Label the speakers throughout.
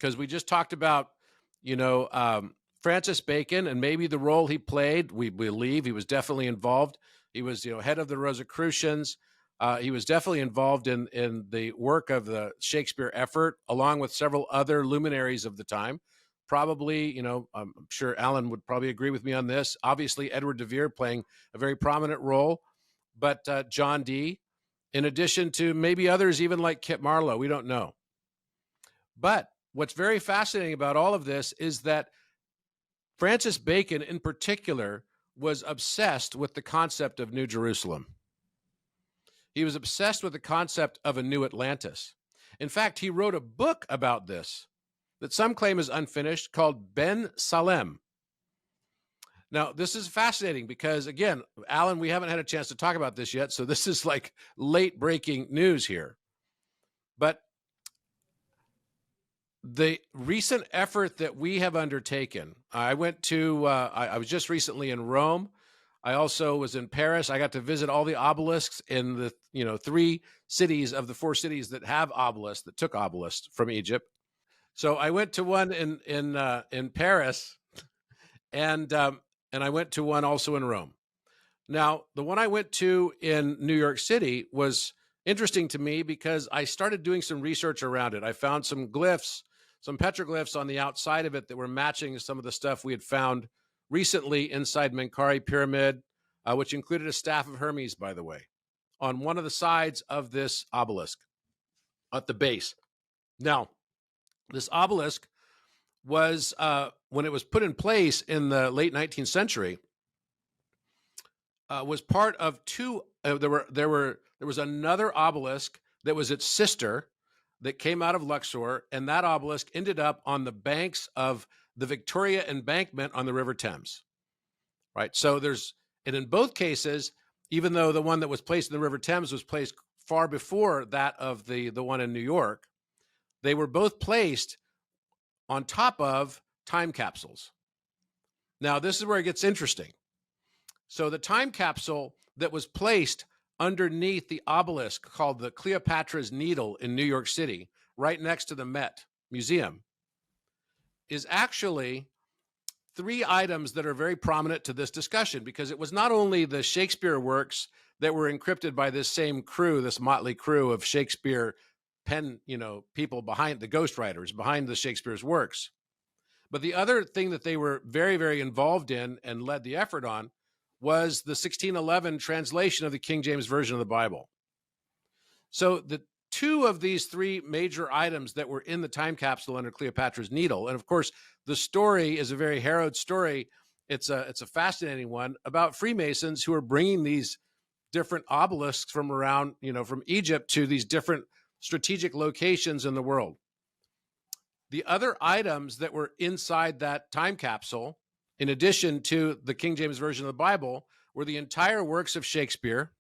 Speaker 1: because we just talked about, Francis Bacon and maybe the role he played. We believe he was definitely involved. He was, head of the Rosicrucians. He was definitely involved in the work of the Shakespeare effort, along with several other luminaries of the time. Probably, I'm sure Alan would probably agree with me on this. Obviously, Edward de Vere playing a very prominent role, but John Dee, in addition to maybe others, even like Kit Marlowe, we don't know. But what's very fascinating about all of this is that Francis Bacon, in particular, was obsessed with the concept of New Jerusalem. He was obsessed with the concept of a new Atlantis. In fact, he wrote a book about this that some claim is unfinished called Ben Salem. Now, this is fascinating because, again, Alan, we haven't had a chance to talk about this yet, so this is like late breaking news here. But the recent effort that we have undertaken, I went to, I was just recently in Rome. I also was in Paris. I got to visit all the obelisks in the, 3 cities of the 4 cities that have obelisks, that took obelisks from Egypt. So I went to one in Paris, and I went to one also in Rome. Now, the one I went to in New York City was interesting to me because I started doing some research around it. I found some glyphs, some petroglyphs on the outside of it that were matching some of the stuff we had found recently inside Menkaure Pyramid, which included a staff of Hermes, by the way, on one of the sides of this obelisk at the base. Now, this obelisk was, when it was put in place in the late 19th century, was part of 2. There was another obelisk that was its sister that came out of Luxor, and that obelisk ended up on the banks of the Victoria Embankment on the River Thames. Right. So and in both cases, even though the one that was placed in the River Thames was placed far before that of the one in New York, they were both placed on top of time capsules. Now, this is where it gets interesting. So the time capsule that was placed underneath the obelisk called the Cleopatra's Needle in New York City, right next to the Met Museum, is actually 3 items that are very prominent to this discussion, because it was not only the Shakespeare works that were encrypted by this same crew, this motley crew of Shakespeare people behind the ghostwriters, behind the Shakespeare's works. But the other thing that they were very, very involved in and led the effort on was the 1611 translation of the King James Version of the Bible. So the 2 of these 3 major items that were in the time capsule under Cleopatra's Needle, and of course, the story is a very harrowed story. It's a fascinating one about Freemasons who are bringing these different obelisks from around, from Egypt to these different strategic locations in the world. The other items that were inside that time capsule, in addition to the King James Version of the Bible, were the entire works of Shakespeare.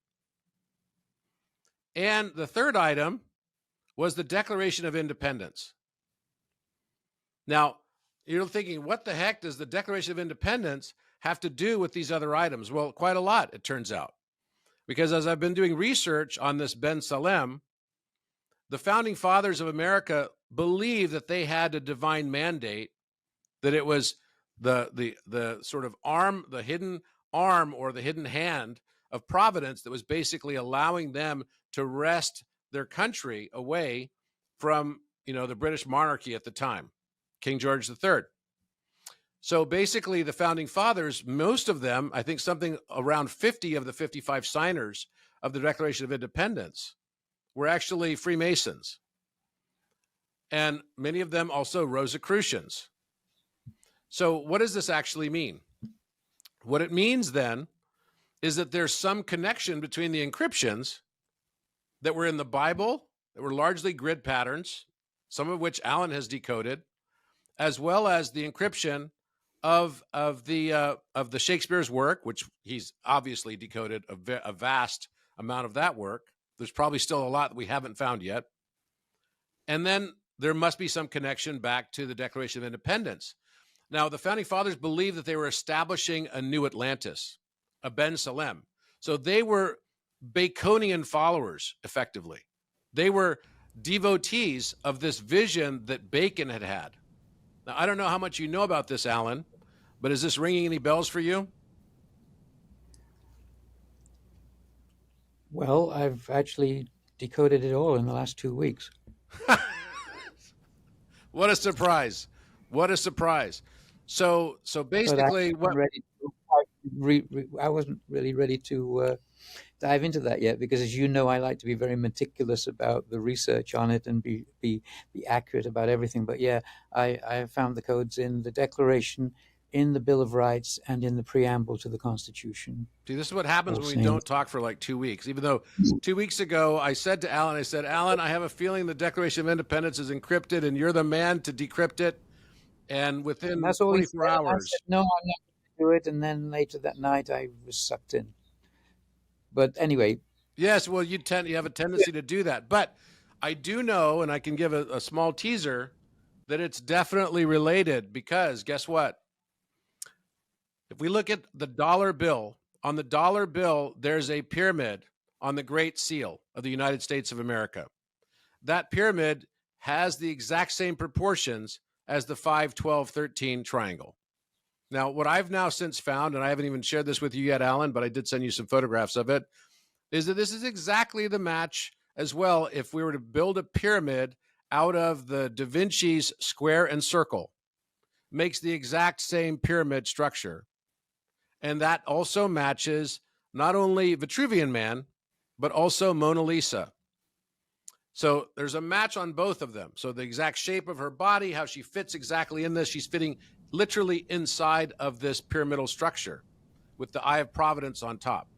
Speaker 1: And the third item was the Declaration of Independence. Now, you're thinking, what the heck does the Declaration of Independence have to do with these other items? Well, quite a lot, it turns out. Because as I've been doing research on this Ben Salem, the founding fathers of America believed that they had a divine mandate, that it was the sort of arm, the hidden arm or the hidden hand of Providence that was basically allowing them to wrest their country away from, the British monarchy at the time, King George III. So basically the founding fathers, most of them, I think something around 50 of the 55 signers of the Declaration of Independence were actually Freemasons. And many of them also Rosicrucians. So what does this actually mean? What it means then is that there's some connection between the encryptions that were in the Bible, that were largely grid patterns, some of which Alan has decoded, as well as the encryption of the Shakespeare's work, which he's obviously decoded a vast amount of that work. There's probably still a lot that we haven't found yet. And then there must be some connection back to the Declaration of Independence. Now, the founding fathers believed that they were establishing a new Atlantis, a Ben Salem. So they were Baconian followers, effectively. They were devotees of this vision that Bacon had had. Now, I don't know how much you know about this, Alan, but is this ringing any bells for you?
Speaker 2: Well, I've actually decoded it all in the last 2 weeks.
Speaker 1: What a surprise. What a surprise. So
Speaker 2: But I
Speaker 1: basically
Speaker 2: wasn't
Speaker 1: what
Speaker 2: ready to, I wasn't really ready to dive into that yet because, as you know, I like to be very meticulous about the research on it and be accurate about everything. But yeah, I have found the codes in the Declaration, in the Bill of Rights, and in the preamble to the Constitution.
Speaker 1: See, this is what happens
Speaker 2: All
Speaker 1: when we
Speaker 2: saying
Speaker 1: don't talk for like 2 weeks. Even though 2 weeks ago I said to Alan, Alan, I have a feeling the Declaration of Independence is encrypted and you're the man to decrypt it. And
Speaker 2: and
Speaker 1: within
Speaker 2: that's all he
Speaker 1: 24
Speaker 2: said. And I said,
Speaker 1: hours,
Speaker 2: no, I'm not going to do it. And then later that night, I was sucked in. But anyway,
Speaker 1: yes, well, you have a tendency to do that. But I do know, and I can give a small teaser, that it's definitely related because guess what? If we look at the dollar bill, on the dollar bill, there's a pyramid on the Great Seal of the United States of America. That pyramid has the exact same proportions as the 5, 12, 13 triangle. Now, what I've now since found, and I haven't even shared this with you yet, Alan, but I did send you some photographs of it, is that this is exactly the match as well if we were to build a pyramid out of the Da Vinci's square and circle. Makes the exact same pyramid structure. And that also matches not only Vitruvian Man, but also Mona Lisa. So there's a match on both of them. So the exact shape of her body, how she fits exactly in this, she's fitting literally inside of this pyramidal structure with the Eye of Providence on top.